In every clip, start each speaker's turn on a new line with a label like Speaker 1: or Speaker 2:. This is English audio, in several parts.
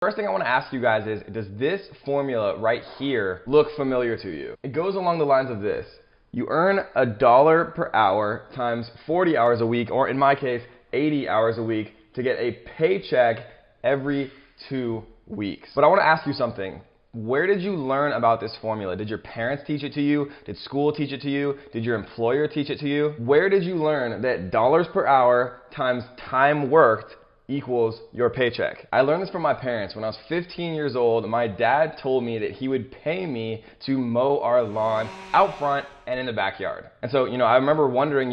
Speaker 1: First thing I want to ask you guys is, does this formula right here look familiar to you? It goes along the lines of this. You earn $1 per hour times 40 hours a week, or in my case, 80 hours a week, to get a paycheck every 2 weeks. But I want to ask you something. Where did you learn about this formula? Did your parents teach it to you? Did school teach it to you? Did your employer teach it to you? Where did you learn that dollars per hour times time worked equals your paycheck? I learned this from my parents. When I was 15 years old, my dad told me that he would pay me to mow our lawn out front and in the backyard. And so, I remember wondering,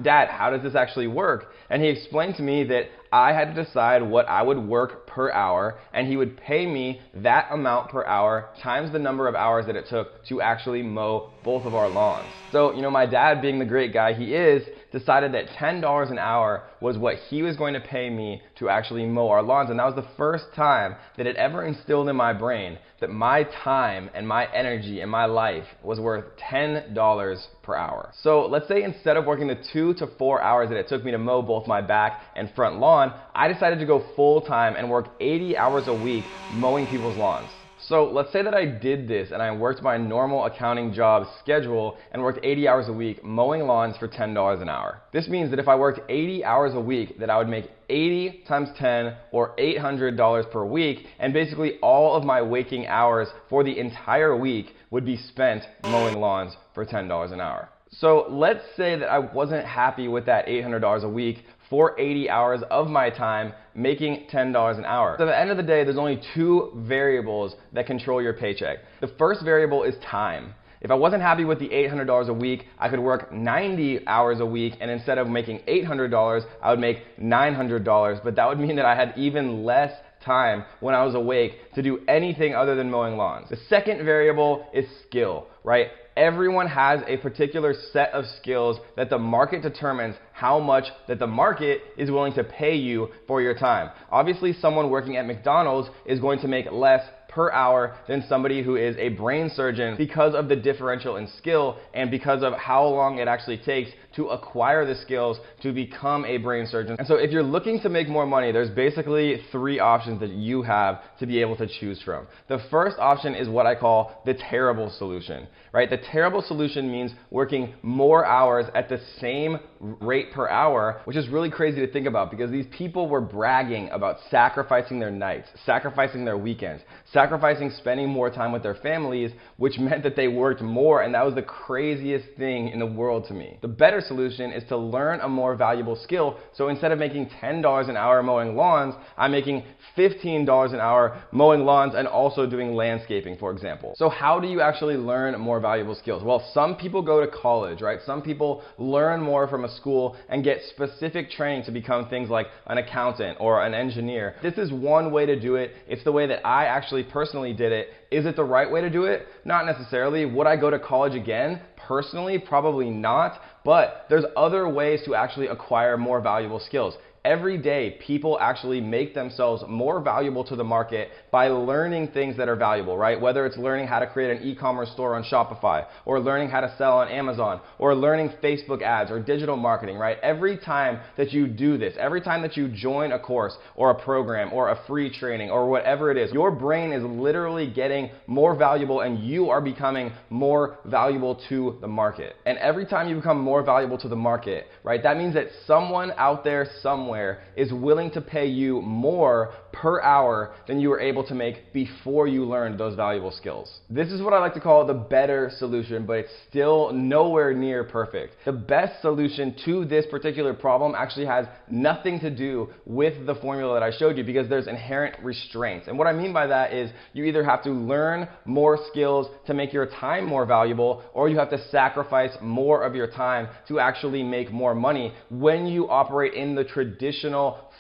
Speaker 1: Dad, how does this actually work? And he explained to me that I had to decide what I would work per hour, and he would pay me that amount per hour times the number of hours that it took to actually mow both of our lawns. So, my dad, being the great guy he is, decided that $10 an hour was what he was going to pay me to actually mow our lawns. And that was the first time that it ever instilled in my brain that my time and my energy and my life was worth $10 per hour. So let's say instead of working the 2 to 4 hours that it took me to mow both my back and front lawn, I decided to go full time and work 80 hours a week mowing people's lawns. So let's say that I did this and I worked my normal accounting job schedule and worked 80 hours a week mowing lawns for $10 an hour. This means that if I worked 80 hours a week, that I would make 80 times 10 or $800 per week, and basically all of my waking hours for the entire week would be spent mowing lawns for $10 an hour. So let's say that I wasn't happy with that $800 a week for 80 hours of my time making $10 an hour. So at the end of the day, there's only 2 variables that control your paycheck. The first variable is time. If I wasn't happy with the $800 a week, I could work 90 hours a week, and instead of making $800, I would make $900, but that would mean that I had even less time when I was awake to do anything other than mowing lawns. The second variable is skill, right? Everyone has a particular set of skills that the market determines how much that the market is willing to pay you for your time. Obviously, someone working at McDonald's is going to make less per hour than somebody who is a brain surgeon because of the differential in skill and because of how long it actually takes to acquire the skills to become a brain surgeon. And so if you're looking to make more money, there's basically 3 options that you have to be able to choose from. The first option is what I call the terrible solution, right? The terrible solution means working more hours at the same rate per hour, which is really crazy to think about because these people were bragging about sacrificing their nights, sacrificing their weekends, sacrificing spending more time with their families, which meant that they worked more, and that was the craziest thing in the world to me. The better solution is to learn a more valuable skill. So instead of making $10 an hour mowing lawns, I'm making $15 an hour mowing lawns and also doing landscaping, for example. So how do you actually learn more valuable skills? Well, some people go to college, right? Some people learn more from a school and get specific training to become things like an accountant or an engineer. This is one way to do it. It's the way that I actually personally did it. Is it the right way to do it? Not necessarily. Would I go to college again? Personally, probably not, but there's other ways to actually acquire more valuable skills. Every day, people actually make themselves more valuable to the market by learning things that are valuable, right? Whether it's learning how to create an e-commerce store on Shopify, or learning how to sell on Amazon, or learning Facebook ads or digital marketing, right? Every time that you do this, every time that you join a course or a program or a free training or whatever it is, your brain is literally getting more valuable and you are becoming more valuable to the market. And every time you become more valuable to the market, right, that means that someone out there somewhere is willing to pay you more per hour than you were able to make before you learned those valuable skills. This is what I like to call the better solution, but it's still nowhere near perfect. The best solution to this particular problem actually has nothing to do with the formula that I showed you because there's inherent restraints. And what I mean by that is you either have to learn more skills to make your time more valuable, or you have to sacrifice more of your time to actually make more money when you operate in the traditional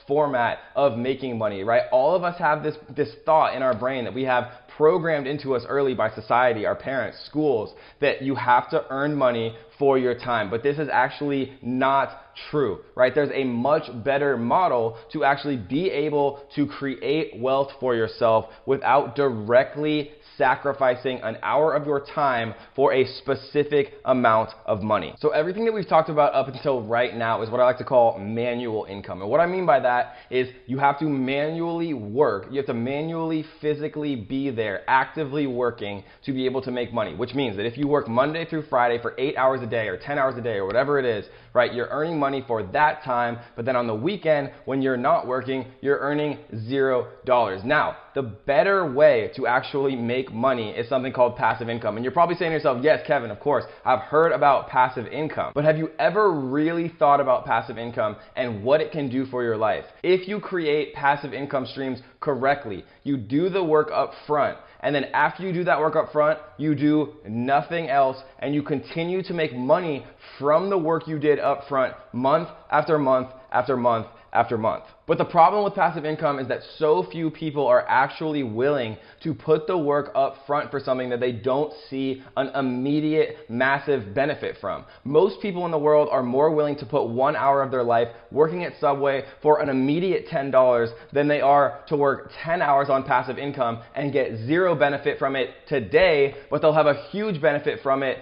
Speaker 1: format of making money, right? All of us have this thought in our brain that we have programmed into us early by society, our parents, schools, that you have to earn money for your time. But this is actually not true, right? There's a much better model to actually be able to create wealth for yourself without directly sacrificing an hour of your time for a specific amount of money. So everything that we've talked about up until right now is what I like to call manual income. And what I mean by that that is you have to manually work. You have to manually, physically be there, actively working to be able to make money, which means that if you work Monday through Friday for 8 hours a day or 10 hours a day or whatever it is, right, you're earning money for that time, but then on the weekend when you're not working, you're earning $0. Now, the better way to actually make money is something called passive income. And you're probably saying to yourself, yes, Kevin, of course, I've heard about passive income. But have you ever really thought about passive income and what it can do for your life? If you create passive income streams correctly, you do the work up front, and then after you do that work up front, you do nothing else, and you continue to make money from the work you did up front, month after month after month after month. But the problem with passive income is that so few people are actually willing to put the work up front for something that they don't see an immediate massive benefit from. Most people in the world are more willing to put 1 hour of their life working at Subway for an immediate $10 than they are to work 10 hours on passive income and get zero benefit from it today, but they'll have a huge benefit from it,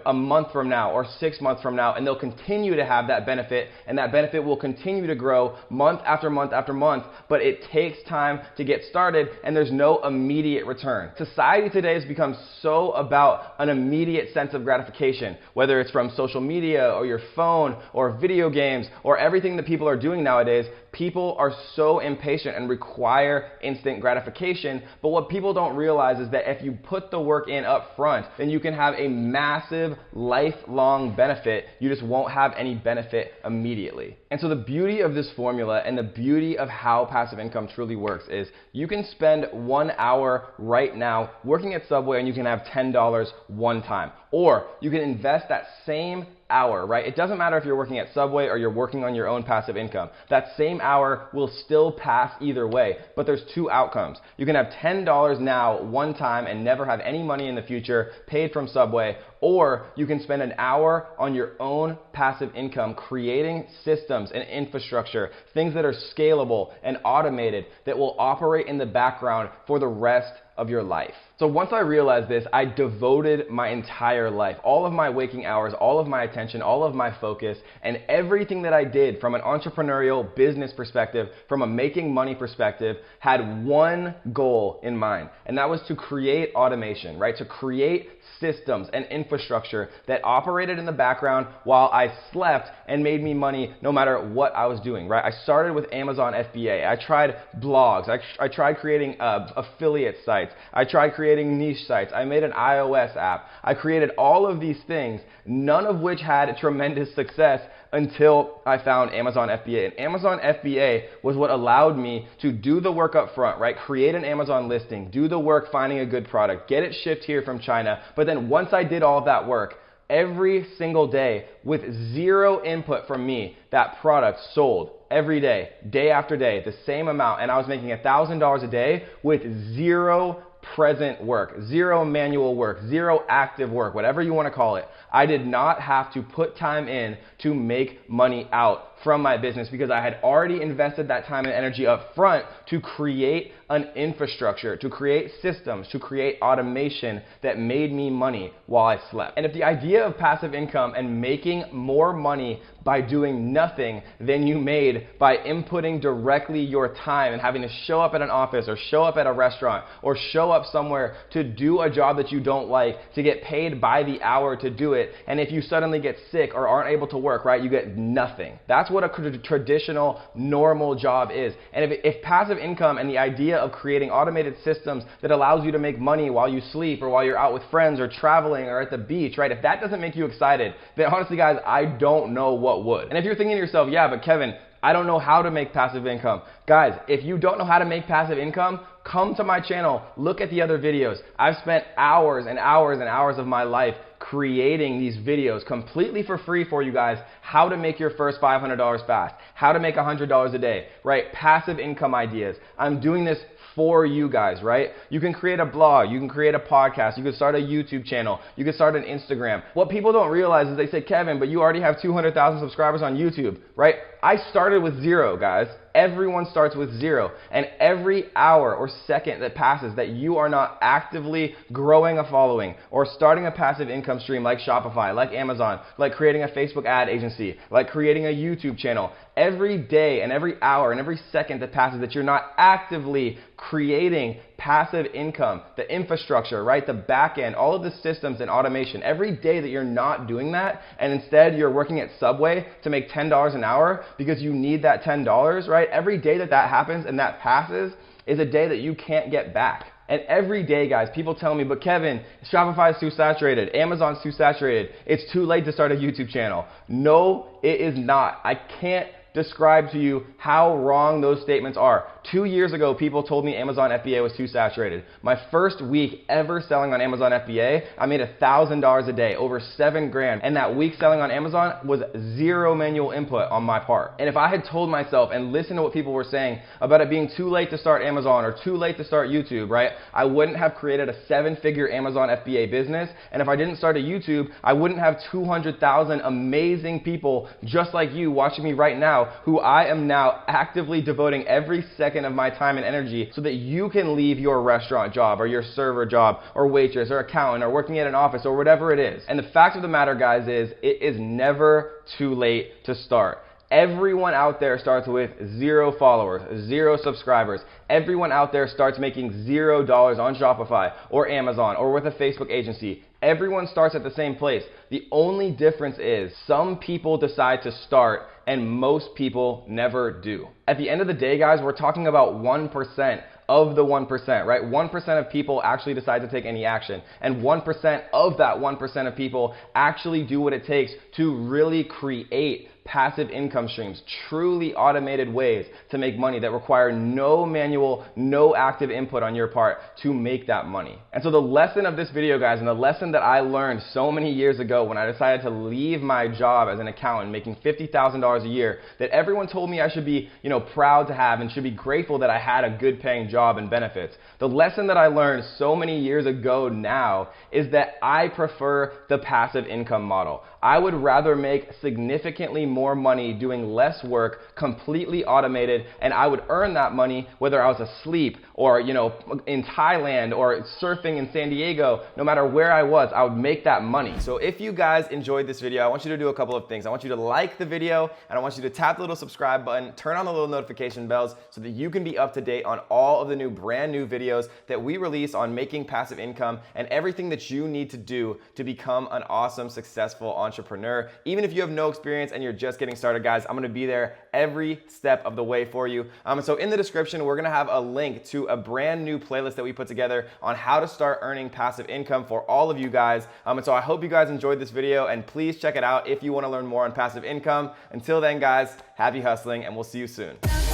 Speaker 1: a month from now or 6 months from now, and they'll continue to have that benefit, and that benefit will continue to grow month after month after month, but it takes time to get started and there's no immediate return. Society today has become so about an immediate sense of gratification, whether it's from social media or your phone or video games or everything that people are doing nowadays. People are so impatient and require instant gratification, but what people don't realize is that if you put the work in up front, then you can have a massive lifelong benefit. You just won't have any benefit immediately. And so the beauty of this formula and the beauty of how passive income truly works is you can spend 1 hour right now working at Subway and you can have $10 one time. Or you can invest that same hour, right? It doesn't matter if you're working at Subway or you're working on your own passive income. That same hour will still pass either way, but there's two outcomes. You can have $10 now one time and never have any money in the future paid from Subway, or you can spend an hour on your own passive income creating systems and infrastructure, things that are scalable and automated that will operate in the background for the rest of your life. So once I realized this, I devoted my entire life, all of my waking hours, all of my attention, all of my focus, and everything that I did from an entrepreneurial business perspective, from a making money perspective, had one goal in mind, and that was to create automation, right? To create systems and infrastructure that operated in the background while I slept and made me money no matter what I was doing, right? I started with Amazon FBA. I tried blogs. I tried creating affiliate sites. I tried creating niche sites. I made an iOS app. I created all of these things, none of which had tremendous success until I found Amazon FBA. And Amazon FBA was what allowed me to do the work up front, right? Create an Amazon listing, do the work finding a good product, get it shipped here from China. But then once I did all of that work, every single day with zero input from me, that product sold every day, day after day, the same amount. And I was making $1,000 a day with zero present work, zero manual work, zero active work, whatever you want to call it. I did not have to put time in to make money out from my business because I had already invested that time and energy up front to create an infrastructure, to create systems, to create automation that made me money while I slept. And if the idea of passive income and making more money by doing nothing than you made by inputting directly your time and having to show up at an office or show up at a restaurant or show up somewhere to do a job that you don't like, to get paid by the hour to do it, and if you suddenly get sick or aren't able to work, right, you get nothing. That's what a traditional, normal job is. And if passive income and the idea of creating automated systems that allows you to make money while you sleep or while you're out with friends or traveling or at the beach, right, if that doesn't make you excited, then honestly, guys, I don't know what would. And if you're thinking to yourself, yeah, but Kevin, I don't know how to make passive income. Guys, if you don't know how to make passive income, come to my channel, look at the other videos. I've spent hours and hours and hours of my life creating these videos completely for free for you guys, how to make your first $500 fast, how to make $100 a day, right? Passive income ideas. I'm doing this for you guys, right? You can create a blog, you can create a podcast, you can start a YouTube channel, you can start an Instagram. What people don't realize is they say, Kevin, but you already have 200,000 subscribers on YouTube, right? I started with zero, guys. Everyone starts with zero. And every hour or second that passes that you are not actively growing a following or starting a passive income stream like Shopify, like Amazon, like creating a Facebook ad agency, like creating a YouTube channel, every day and every hour and every second that passes that you're not actively creating passive income, the infrastructure, right? The back end, all of the systems and automation, every day that you're not doing that and instead you're working at Subway to make $10 an hour because you need that $10, right? Every day that that happens and that passes is a day that you can't get back. And every day, guys, people tell me, but Kevin, Shopify is too saturated. Amazon's too saturated. It's too late to start a YouTube channel. No, it is not. I can't describe to you how wrong those statements are. 2 years ago, people told me Amazon FBA was too saturated. My first week ever selling on Amazon FBA, I made $1,000 a day, over $7,000. And that week selling on Amazon was zero manual input on my part. And if I had told myself and listened to what people were saying about it being too late to start Amazon or too late to start YouTube, right? I wouldn't have created a 7-figure Amazon FBA business. And if I didn't start a YouTube, I wouldn't have 200,000 amazing people just like you watching me right now, who I am now actively devoting every second of my time and energy so that you can leave your restaurant job or your server job or waitress or accountant or working at an office or whatever it is. And the fact of the matter, guys, is it is never too late to start. Everyone out there starts with 0 followers, 0 subscribers. Everyone out there starts making $0 on Shopify or Amazon or with a Facebook agency. Everyone starts at the same place. The only difference is some people decide to start and most people never do. At the end of the day, guys, we're talking about 1% of the 1%, right? 1% of people actually decide to take any action. And 1% of that 1% of people actually do what it takes to really create passive income streams, truly automated ways to make money that require no manual, no active input on your part to make that money. And so the lesson of this video, guys, and the lesson that I learned so many years ago when I decided to leave my job as an accountant making $50,000 a year, that everyone told me I should be, proud to have and should be grateful that I had a good paying job and benefits. The lesson that I learned so many years ago now is that I prefer the passive income model. I would rather make significantly more money doing less work, completely automated, and I would earn that money whether I was asleep or, in Thailand or surfing in San Diego. No matter where I was, I would make that money. So if you guys enjoyed this video, I want you to do a couple of things. I want you to like the video, and I want you to tap the little subscribe button, turn on the little notification bells so that you can be up to date on all of the brand new videos that we release on making passive income and everything that you need to do to become an awesome, successful entrepreneur. Even if you have no experience and you're just getting started, guys, I'm gonna be there every step of the way for you. So in the description, we're gonna have a link to a brand new playlist that we put together on how to start earning passive income for all of you guys. And so I hope you guys enjoyed this video, and please check it out if you wanna learn more on passive income. Until then, guys, happy hustling, and we'll see you soon.